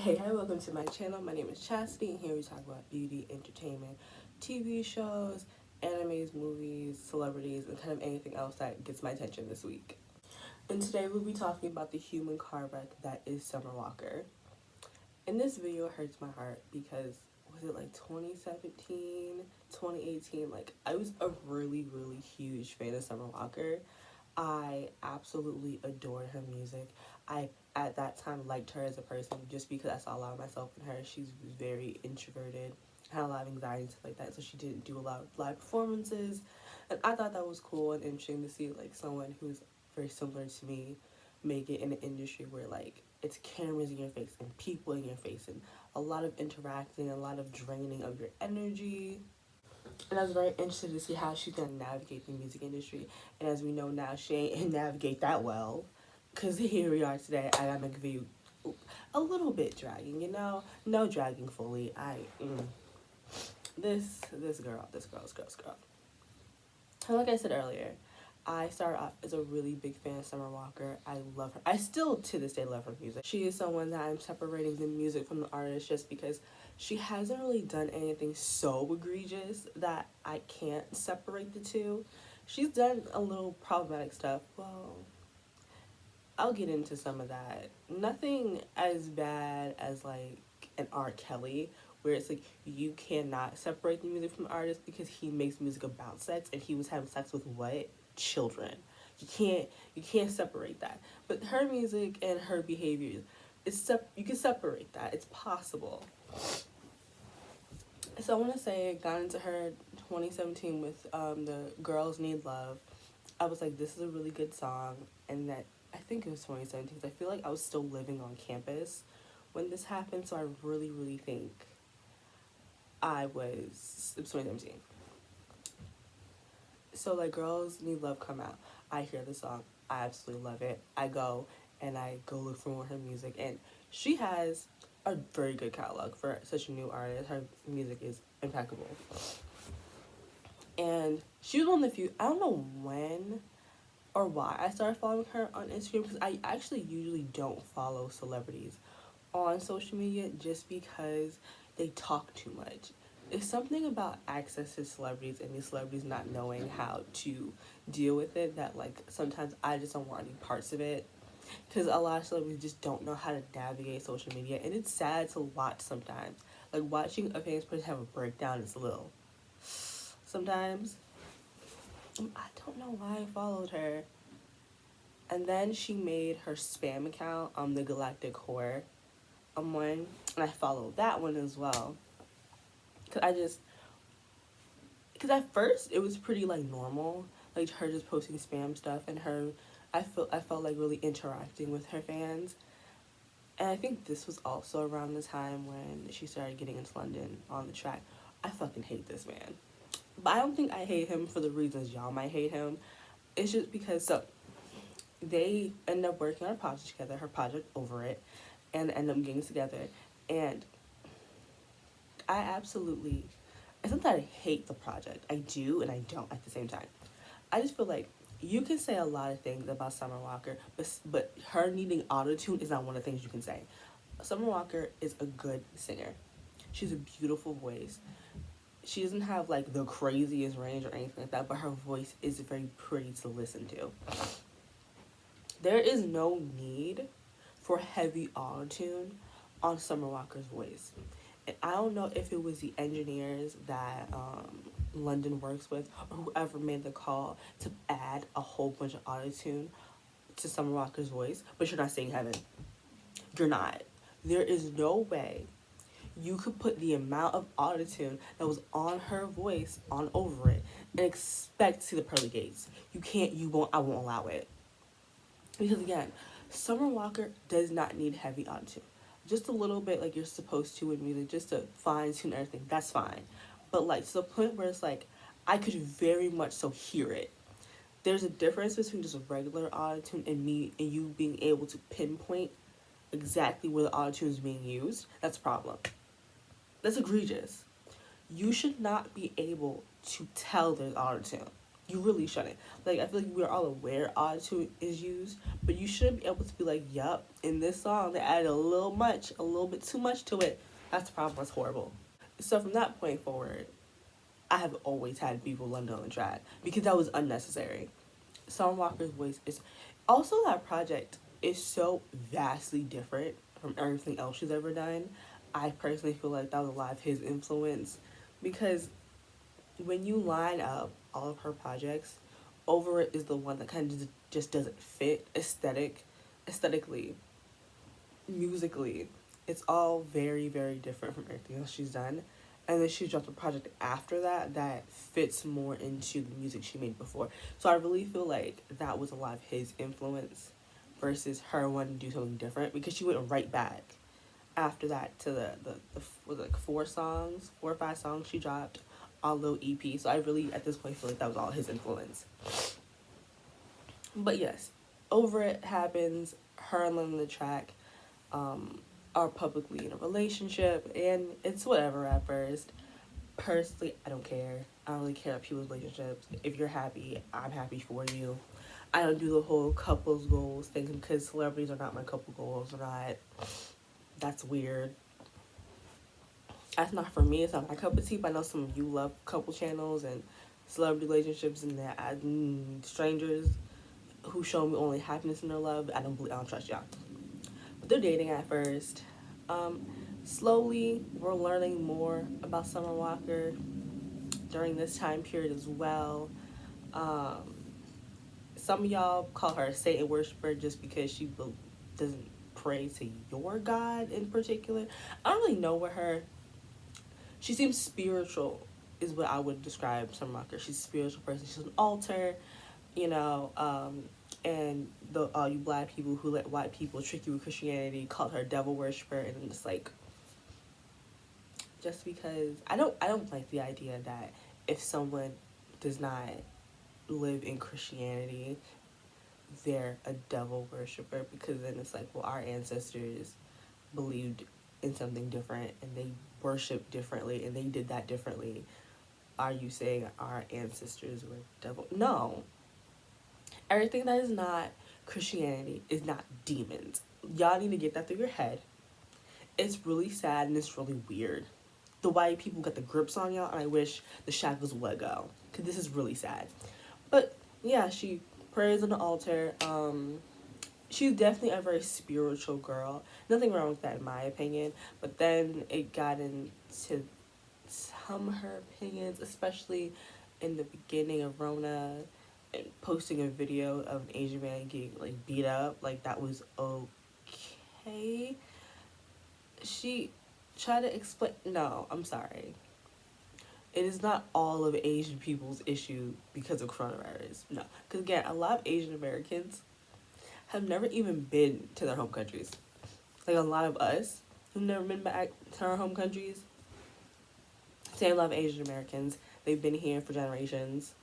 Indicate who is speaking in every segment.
Speaker 1: Hey, hi, welcome to my channel. My name is Chastity, and here we talk about beauty, entertainment, TV shows, animes, movies, celebrities, and kind of anything else that gets my attention this week. And today we'll be talking about the human car wreck that is Summer Walker. And this video hurts my heart because was it like 2017, 2018? Like, I was a really, really huge fan of Summer Walker. I absolutely adored her music. I, at that time, liked her as a person just because I saw a lot of myself in her. She's very introverted, had a lot of anxiety and stuff like that, so she didn't do a lot of live performances. And I thought that was cool and interesting to see like someone who's very similar to me make it in an industry where like it's cameras in your face and people in your face and a lot of interacting, a lot of draining of your energy. And I was very interested to see how she's gonna navigate the music industry. And as we know now, she ain't navigate that well. Cause here we are today. I gotta make a video a little bit dragging, you know, no dragging fully. This girl. And like I said earlier, I started off as a really big fan of Summer Walker. I love her. I still to this day love her music. She is someone that I'm separating the music from the artist just because she hasn't really done anything so egregious that I can't separate the two. She's done a little problematic stuff. Well, I'll get into some of that. Nothing as bad as like an R. Kelly, where it's like you cannot separate the music from the artist because he makes music about sex and he was having sex with what? Children. You can't separate that. But her music and her behavior, you can separate that. It's possible. So I want to say I got into her 2017 with the Girls Need Love. I was like, this is a really good song, and that I think it was 2017 because I feel like I was still living on campus when this happened, so I really, really think it was 2017. So like Girls Need Love come out. I hear the song. I absolutely love it. I go and I go look for more of her music, and she has a very good catalog for such a new artist. Her music is impeccable. And she was one of the few, I don't know when or why I started following her on Instagram because I actually usually don't follow celebrities on social media just because they talk too much. It's something about access to celebrities and these celebrities not knowing how to deal with it that like sometimes I just don't want any parts of it because a lot of celebrities just don't know how to navigate social media, and it's sad to watch sometimes. Like watching a famous person have a breakdown is a little sometimes. I don't know why I followed her. And then she made her spam account on the Galactic Whore one, and I followed that one as well. Cause at first it was pretty like normal, like her just posting spam stuff, and I felt like really interacting with her fans. And I think this was also around the time when she started getting into London on the Track. I fucking hate this man. But I don't think I hate him for the reasons y'all might hate him. It's just because they end up working on a project together, her project Over It, and end up getting together. And I absolutely, it's not that I hate the project. I do and I don't at the same time. I just feel like you can say a lot of things about Summer Walker, but her needing autotune is not one of the things you can say. Summer Walker is a good singer. She's a beautiful voice. She doesn't have like the craziest range or anything like that, but her voice is very pretty to listen to. There is no need for heavy autotune on Summer Walker's voice. And I don't know if it was the engineers that London works with or whoever made the call to add a whole bunch of autotune to Summer Walker's voice, but you're not saying heaven. You're not. There is no way you could put the amount of autotune that was on her voice on Over It and expect to see the pearly gates. You can't, you won't, I won't allow it. Because again, Summer Walker does not need heavy autotune. Just a little bit like you're supposed to in music, just to fine tune everything, that's fine. But like to the point where it's like, I could very much so hear it. There's a difference between just a regular autotune and me and you being able to pinpoint exactly where the autotune is being used. That's a problem. That's egregious. You should not be able to tell there's autotune. You really shouldn't. Like, I feel like we're all aware auto-tune is used, but you shouldn't be able to be like, yup, in this song they added a little bit too much to it. That's the problem. That's horrible. So from that point forward, I have always had people London on the track because that was unnecessary. Summer Walker's voice is also, that project is so vastly different from everything else she's ever done. I personally feel like that was a lot of his influence because when you line up all of her projects, Over It is the one that kind of just doesn't fit aesthetically, musically. It's all very, very different from everything else she's done. And then she dropped a project after that that fits more into the music she made before. So I really feel like that was a lot of his influence versus her wanting to do something different, because she went right back after that to the was it like 4 or 5 songs she dropped on low EP. So I really at this point feel like that was all his influence. But yes, Over It happens. Her and London the track are publicly in a relationship, and it's whatever at first. Personally, I don't care. I don't really care about people's relationships. If you're happy, I'm happy for you. I don't do the whole couples goals thing because celebrities are not my couple goals. Right? That's weird. That's not for me. It's not my cup of tea. But I know some of you love couple channels and celebrity relationships and that strangers who show me only happiness in their love. I don't trust y'all. But they're dating at first. Um, Slowly, we're learning more about Summer Walker during this time period as well. Um, some of y'all call her a Satan worshiper just because she doesn't pray to your God in particular. I don't really know what her. She seems spiritual, is what I would describe Summer Walker. She's a spiritual person. She's an altar, you know. And the all you black people who let white people trick you with Christianity called her a devil worshiper, and I'm just like, just because I don't like the idea that if someone does not live in Christianity, they're a devil worshiper, because then it's like, well, our ancestors believed in something different and they worship differently and they did that differently. Are you saying our ancestors were devil? No. Everything that is not Christianity is not demons. Y'all need to get that through your head. It's really sad and it's really weird. The white people got the grips on y'all, and I wish the shackles would let go, because this is really sad. But yeah, she prays on the altar. She's definitely a very spiritual girl. Nothing wrong with that in my opinion. But then it got into some of her opinions, especially in the beginning of Rona, and posting a video of an Asian man getting like beat up. Like, that was okay. She tried to explain. No, I'm sorry. It is not all of Asian people's issue because of coronavirus. No, because again, a lot of Asian Americans have never even been to their home countries. Like, a lot of us who've never been back to our home countries. Same, a lot of Asian Americans. They've been here for generations.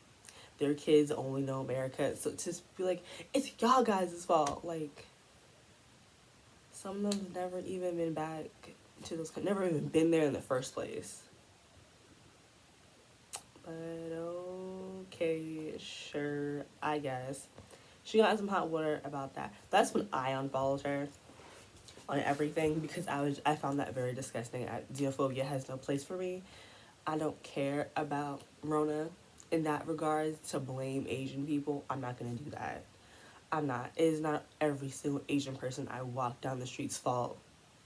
Speaker 1: Their kids only know America. So to be like, it's y'all guys' fault. Like, some of them have never even been back to those, never even been there in the first place. But okay, sure, I guess. She got in some hot water about that. That's when I unfollowed her on everything, because I found that very disgusting. Xenophobia has no place for me. I don't care about Rona in that regard. To blame Asian people, I'm not gonna do that. I'm not. It is not every single Asian person I walk down the street's fault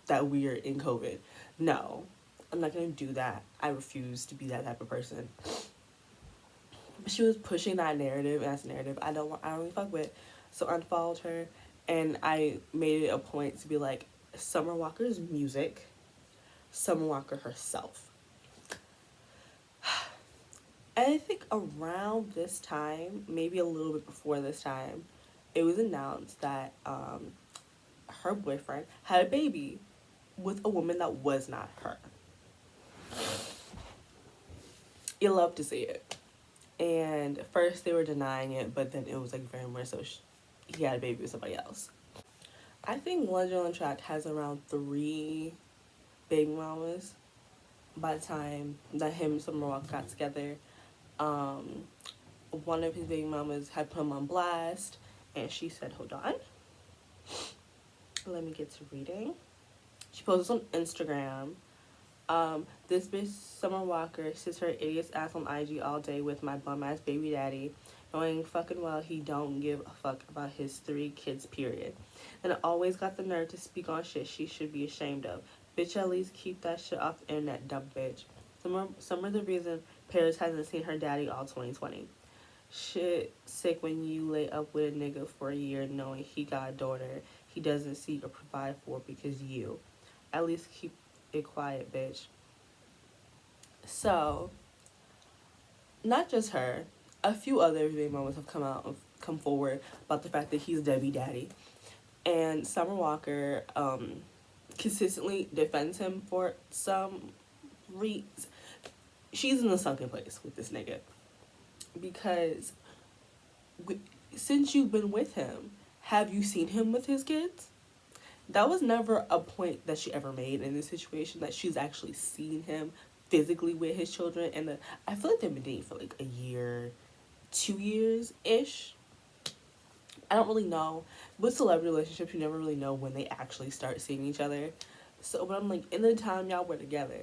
Speaker 1: that we're in COVID. No, I'm not gonna do that. I refuse to be that type of person. But she was pushing that narrative, and that's a narrative I don't really fuck with. So I unfollowed her, and I made it a point to be like, Summer Walker's music, Summer Walker herself. And I think around this time, maybe a little bit before this time, it was announced that her boyfriend had a baby with a woman that was not her. You love to see it. And at first they were denying it, but then it was like very much so he had a baby with somebody else. I think London on Track has around 3 baby mamas by the time that him and Summer Walker got together. one of his baby mamas had put him on blast, and she said, hold on, let me get to reading. She posted on Instagram. This bitch Summer Walker sits her idiot's ass on IG all day with my bum ass baby daddy, knowing fucking well he don't give a fuck about his 3 kids, period. And I always got the nerve to speak on shit she should be ashamed of. Bitch, at least keep that shit off the internet, dumb bitch. Some of the reason Paris hasn't seen her daddy all 2020. Shit sick when you lay up with a nigga for a year knowing he got a daughter he doesn't see or provide for because you. At least keep it quiet, bitch. So, not just her, a few other baby mamas have come forward about the fact that he's Debbie Daddy. And Summer Walker consistently defends him for some reason. She's in a sunken place with this nigga. Because since you've been with him, have you seen him with his kids? That was never a point that she ever made in this situation, that she's actually seen him physically with his children. And I feel like they've been dating for like a year, 2 years ish. I don't really know. With celebrity relationships, you never really know when they actually start seeing each other. So, but I'm like, in the time y'all were together,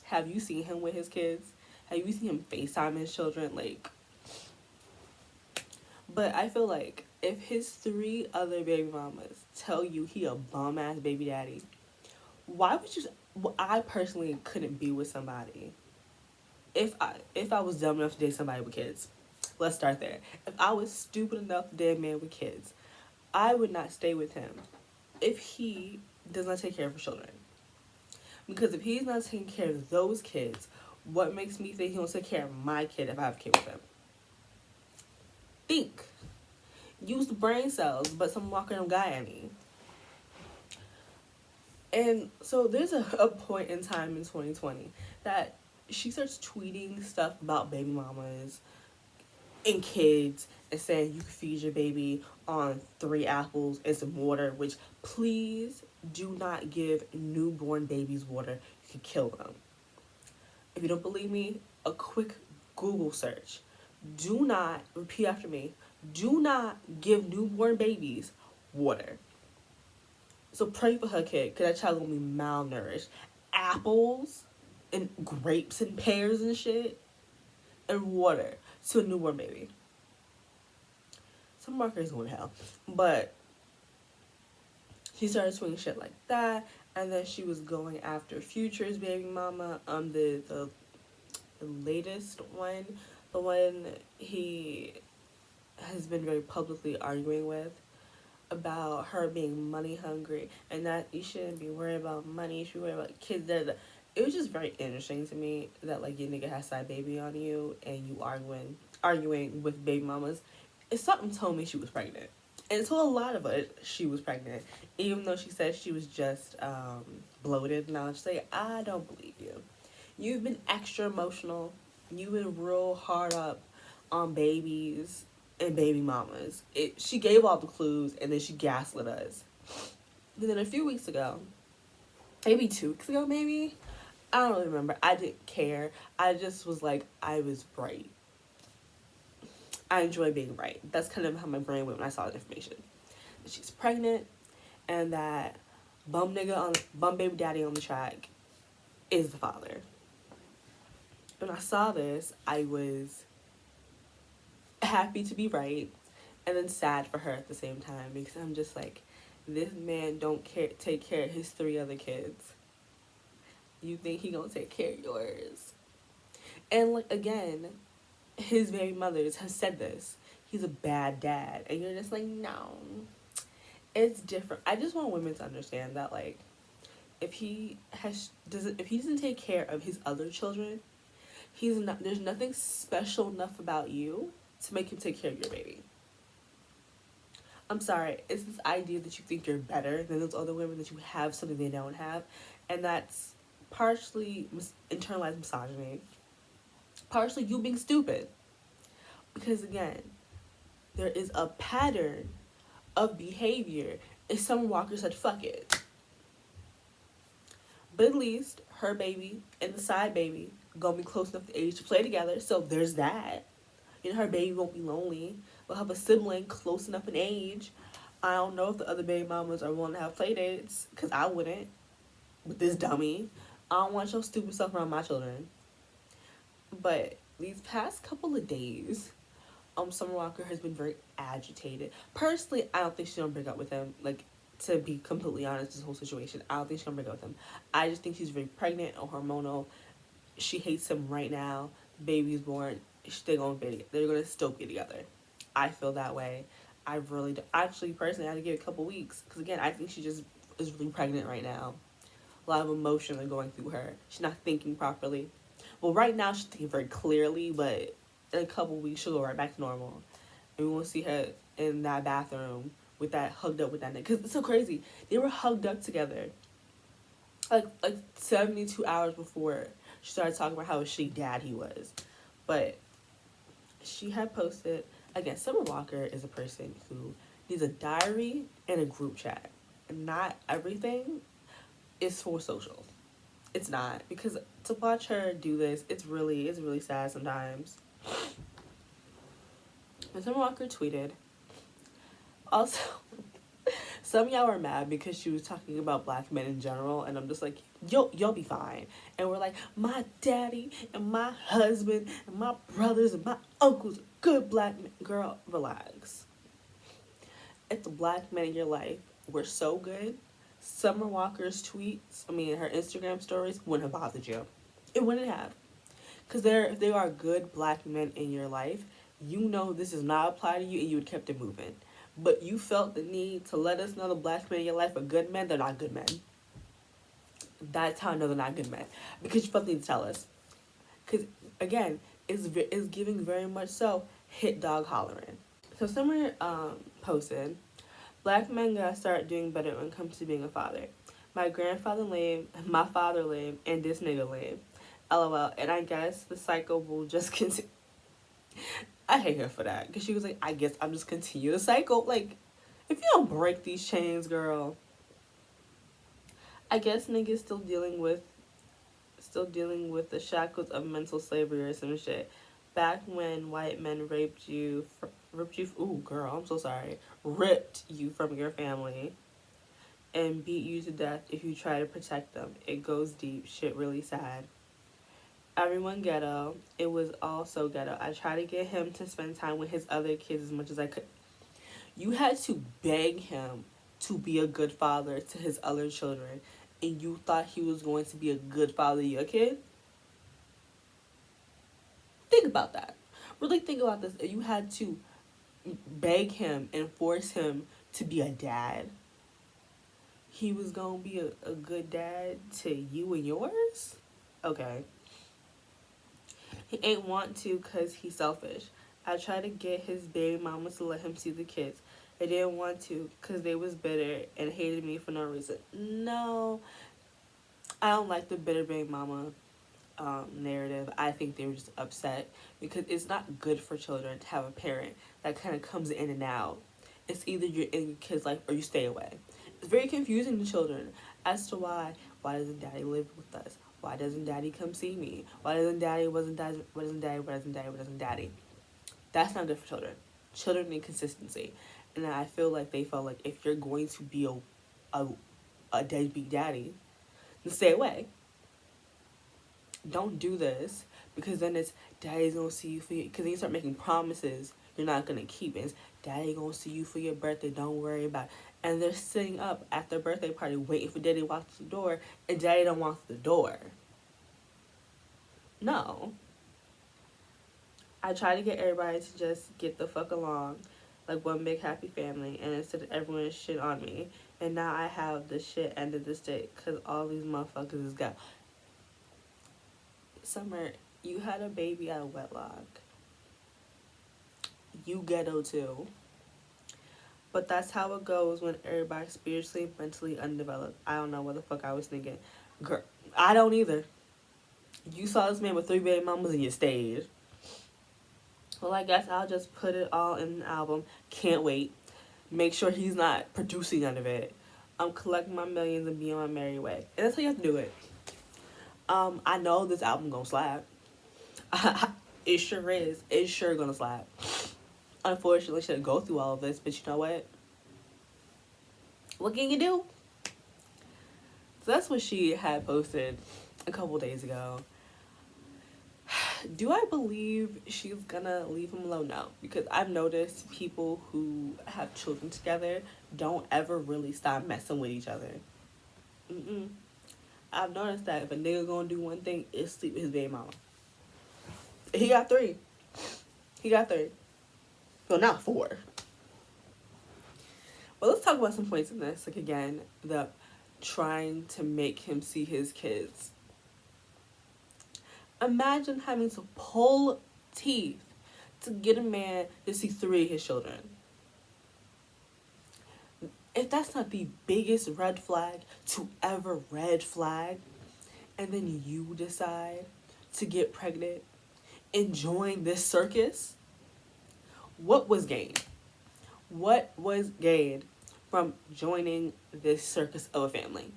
Speaker 1: have you seen him with his kids? Have you seen him FaceTime his children? Like, but I feel like if his 3 other baby mamas tell you he a bum ass baby daddy, why would you? Well, I personally couldn't be with somebody if I was dumb enough to date somebody with kids. Let's start there. If I was stupid enough to date a man with kids, I would not stay with him if he does not take care of his children. Because if he's not taking care of those kids, what makes me think he won't take care of my kid if I have a kid with him? Think. Use the brain cells, but some walker don't got any. And so there's a point in time in 2020 that she starts tweeting stuff about baby mamas and kids and saying you can feed your baby on 3 apples and some water, which please do not give newborn babies water. You can kill them. If you don't believe me, a quick Google search. Do not, repeat after me, do not give newborn babies water. So pray for her kid, because that child gonna be malnourished. Apples and grapes and pears and shit and water to a newborn baby. Some markers going to hell. But she started swinging shit like that, and then she was going after Future's baby mama, the latest one, the one he has been very publicly arguing with, about her being money hungry and that you shouldn't be worried about money, you should be worried about kids. It was just very interesting to me that like your nigga has side baby on you and you arguing with baby mamas. If something told me she was pregnant. And to a lot of us, she was pregnant, even though she said she was just bloated. And I was just like, I don't believe you. You've been extra emotional. You've been real hard up on babies and baby mamas. She gave all the clues and then she gaslit us. And then a few weeks ago, maybe 2 weeks ago, maybe, I don't really remember. I didn't care. I just was like, I was right. I enjoy being right. That's kind of how my brain went when I saw the information. She's pregnant, and that bum baby daddy on the track is the father. When I saw this, I was happy to be right, and then sad for her at the same time, because I'm just like, this man don't take care of his 3 other kids. You think he gonna take care of yours? And like, again, his baby mothers have said this. He's a bad dad. And you're just like, no. It's different. I just want women to understand that, like, if he doesn't take care of his other children, there's nothing special enough about you to make him take care of your baby. I'm sorry. It's this idea that you think you're better than those other women, that you have something they don't have. And that's partially internalized misogyny. Partially you being stupid. Because again, there is a pattern of behavior. If Summer Walker said, fuck it. But at least her baby and the side baby gonna be close enough to age to play together. So there's that. Her baby won't be lonely. We'll have a sibling close enough in age. I don't know if the other baby mamas are willing to have play dates, because I wouldn't with this dummy. I don't want your stupid stuff around my children. But these past couple of days, Summer Walker has been very agitated. Personally, I don't think she's gonna break up with him. Like, to be completely honest, this whole situation, I don't think she's gonna break up with him. I just think she's very pregnant or hormonal. She hates him right now. Baby's born. They're gonna still be together. I feel that way. I really do. Actually, personally, I had to give it a couple weeks because again, I think she just is really pregnant right now. A lot of emotion are going through her. She's not thinking properly. Well, right now she's thinking very clearly, but in a couple weeks she'll go right back to normal, and we won't see her in that bathroom with that hugged up with that nigga. Because it's so crazy. They were hugged up together. Like 72 hours before she started talking about how a shitty dad he was. But she had posted, again, Summer Walker is a person who needs a diary and a group chat. And not everything is for social. It's not. Because to watch her do this, it's really sad sometimes. And Summer Walker tweeted, also, some of y'all are mad because she was talking about black men in general, and I'm just like, y'all be fine. And we're like, my daddy and my husband and my brothers and my uncles are good black men. Girl, relax. If the black men in your life were so good, Summer Walker's tweets, her Instagram stories wouldn't have bothered you. It wouldn't have. Because if there are good black men in your life, you know this does not apply to you and you would kept it moving. But you felt the need to let us know the black men in your life are good men. They're not good men. That's how I know they're not good men. Because you felt the need to tell us. Because, again, it's giving very much so hit dog hollering. So Summer posted, black men gotta start doing better when it comes to being a father. My grandfather lame, my father lame, and this nigga lame. LOL. And I guess the cycle will just continue. I hate her for that. Because she was like, I guess I'm just continue the cycle. Like, if you don't break these chains, girl. I guess niggas still dealing with the shackles of mental slavery or some shit. Back when white men ripped you from your family and beat you to death if you try to protect them. It goes deep. Shit really sad. Everyone ghetto. It was all so ghetto. I tried to get him to spend time with his other kids as much as I could. You had to beg him to be a good father to his other children, and you thought he was going to be a good father to your kid? Think about that. Really think about this. You had to beg him and force him to be a dad. He was going to be a good dad to you and yours? Okay. He ain't want to because he's selfish. I tried to get his baby mama to let him see the kids. They didn't want to because they was bitter and hated me for no reason. No, I don't like the bitter baby mama narrative. I think they were just upset because it's not good for children to have a parent that kind of comes in and out. It's either you're in your kid's life or you stay away. It's very confusing to children as to why doesn't daddy live with us? Why doesn't daddy come see me? Why doesn't daddy? That's not good for children. Children need consistency. And I feel like they felt like if you're going to be a deadbeat daddy, then stay away. Don't do this because then it's daddy's gonna see you for you. Because then you start making promises you're not gonna keep. It's daddy gonna see you for your birthday. Don't worry about it. And they're sitting up at their birthday party waiting for daddy to walk through the door, and daddy don't walk through the door. No. I try to get everybody to just get the fuck along like one big happy family, and instead of everyone shit on me, and now I have the shit end of the stick because all these motherfuckers is got. Summer, you had a baby out of wedlock. You ghetto too. But that's how it goes when everybody's spiritually, mentally undeveloped. I don't know what the fuck I was thinking. Girl, I don't either. You saw this man with 3 baby mamas and you stayed. Well, I guess I'll just put it all in an album. Can't wait. Make sure he's not producing none of it. I'm collecting my millions and be on my merry way. And that's how you have to do it. I know this album gonna slap. It sure is. It's sure gonna slap. Unfortunately, she had to go through all of this, but you know what? What can you do? So that's what she had posted a couple days ago. Do I believe she's gonna leave him alone? No, because I've noticed people who have children together don't ever really stop messing with each other. Mm-mm. I've noticed that if a nigga gonna do one thing, it's sleep with his baby mama. He got three. He got three. Well, not four. But let's talk about some points in this. Like, again, the trying to make him see his kids. Imagine having to pull teeth to get a man to see three of his children. If that's not the biggest red flag to ever red flag, and then you decide to get pregnant and join this circus, what was gained? What was gained from joining this circus of a family?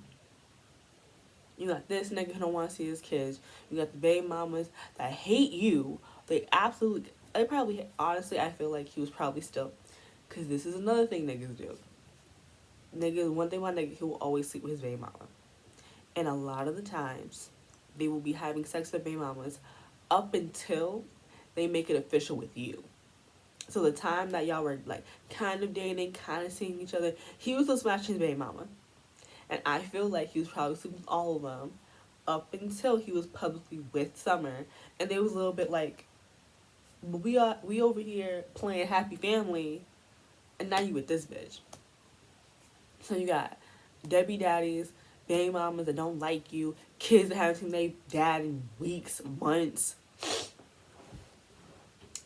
Speaker 1: You got this nigga who don't want to see his kids. You got the baby mamas that hate you. They probably, honestly, I feel like he was probably still, because this is another thing niggas do. Niggas, one thing about niggas, he will always sleep with his baby mama. And a lot of the times, they will be having sex with baby mamas up until they make it official with you. So the time that y'all were, like, kind of dating, kind of seeing each other, he was still smashing his baby mama. And I feel like he was probably sleeping with all of them up until he was publicly with Summer. And they was a little bit like, but we over here playing happy family, and now you with this bitch. So you got Debbie daddies, baby mamas that don't like you, kids that haven't seen their dad in weeks, months.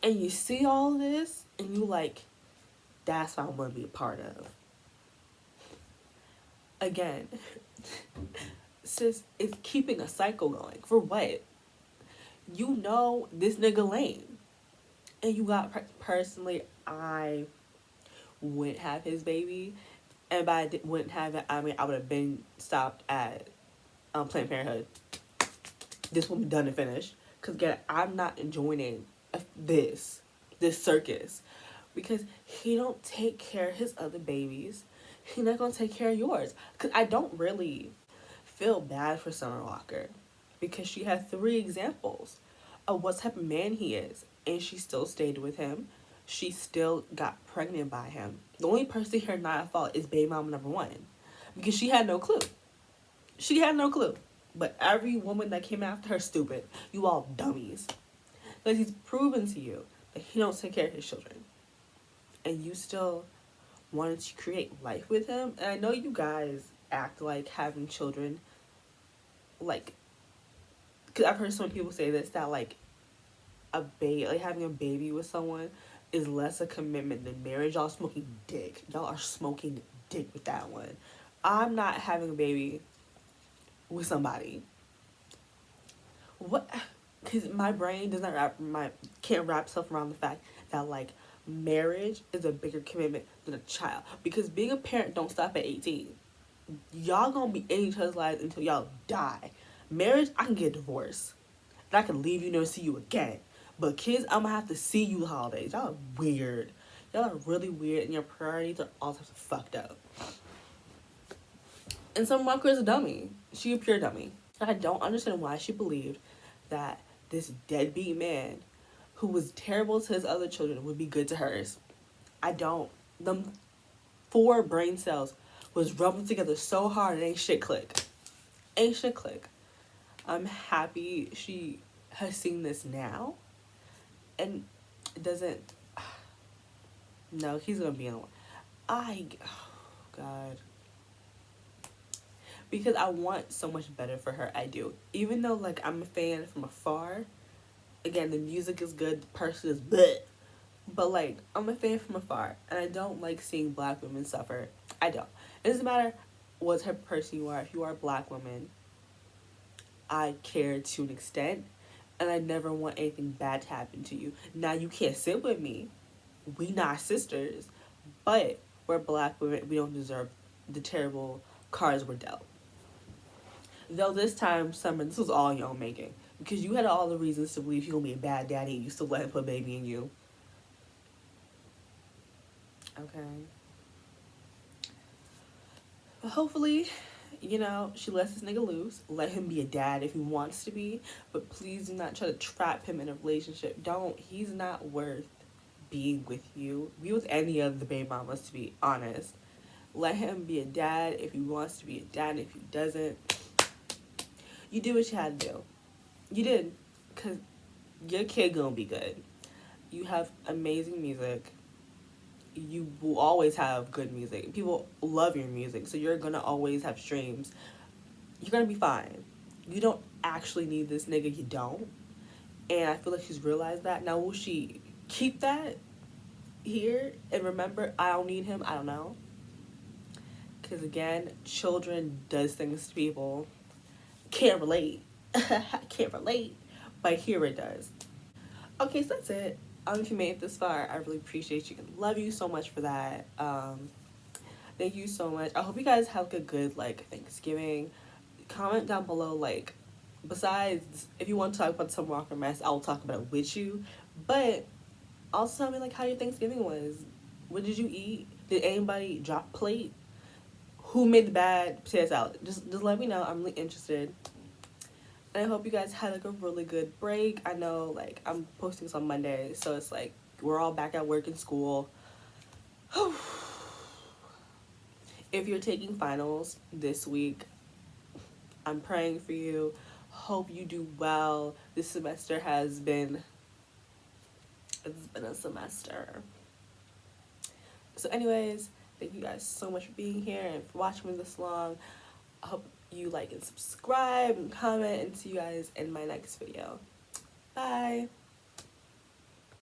Speaker 1: And you see all this, and you like, that's what I want to be a part of. Again, sis, it's keeping a cycle going. For what? You know this nigga lame. And you got, personally, I wouldn't have his baby. And by wouldn't have it, I mean, I would have been stopped at Planned Parenthood. This will be done and finished. Because, again, I'm not enjoying this circus. Because he don't take care of his other babies. He's not going to take care of yours. Because I don't really feel bad for Summer Walker. Because she had 3 examples of what type of man he is. And she still stayed with him. She still got pregnant by him. The only person here not at fault is baby mama number 1. Because she had no clue. She had no clue. But every woman that came after her, stupid. You all dummies. Because he's proven to you that he don't take care of his children. And you still wanted to create life with him. And I know you guys act like having children, like, because I've heard some people say this, that like having a baby with someone is less a commitment than marriage. Y'all smoking dick. Y'all are smoking dick with that one. I'm not having a baby with somebody. What? Because my brain doesn't can't wrap itself around the fact that like marriage is a bigger commitment than a child. Because being a parent don't stop at 18. Y'all gonna be in each other's lives until y'all die. Marriage, I can get a divorce. And I can leave you, never see you again. But kids, I'm gonna have to see you holidays. Y'all are weird. Y'all are really weird, and your priorities are all types of fucked up. And Summer Walker is a dummy. She a pure dummy. I don't understand why she believed that this deadbeat man who was terrible to his other children would be good to hers. I don't. Them 4 brain cells was rubbing together so hard it ain't shit click. Ain't shit click. I'm happy she has seen this now. And it doesn't... No, he's gonna be in one. Oh, God. Because I want so much better for her, I do. Even though, like, I'm a fan from afar. Again, the music is good, the person is bleh. But, like, I'm a fan from afar. And I don't like seeing black women suffer. I don't. It doesn't matter what type of person you are. If you are a black woman, I care to an extent. And I never want anything bad to happen to you. Now, you can't sit with me. We not sisters. But we're black women. We don't deserve the terrible cards we're dealt. Though this time, Summer, this was all your own making. Because you had all the reasons to believe he gonna be a bad daddy and you still let him put baby in you. Okay. But hopefully, you know, she lets this nigga loose. Let him be a dad if he wants to be. But please do not try to trap him in a relationship. Don't. He's not worth being with you. Be with any of the baby mamas, to be honest. Let him be a dad if he wants to be a dad. If he doesn't, you did what you had to do. You did. Because your kid gonna be good. You have amazing music. You will always have good music. People love your music, so you're gonna always have streams. You're gonna be fine. You don't actually need this nigga, you don't. And I feel like she's realized that. Now, will she keep that here and remember, I don't need him? I don't know. Because again, children does things to people. Can't relate. Can't relate. But here it does. Okay, so that's it. If you made it this far, I really appreciate you and love you so much for that. Thank you so much. I hope you guys have a good like Thanksgiving. Comment down below like, besides if you want to talk about some rock or mess, I'll talk about it with you. But also tell me like how your Thanksgiving was. What did you eat? Did anybody drop a plate? Who made the bad potato salad? Just let me know. I'm really interested. And I hope you guys had like a really good break. I know like I'm posting this on Monday, so it's like we're all back at work and school. If you're taking finals this week, I'm praying for you. Hope you do well. This semester it's been a semester. So anyways, thank you guys so much for being here and for watching me this long. I hope you like and subscribe and comment, and see you guys in my next video. Bye.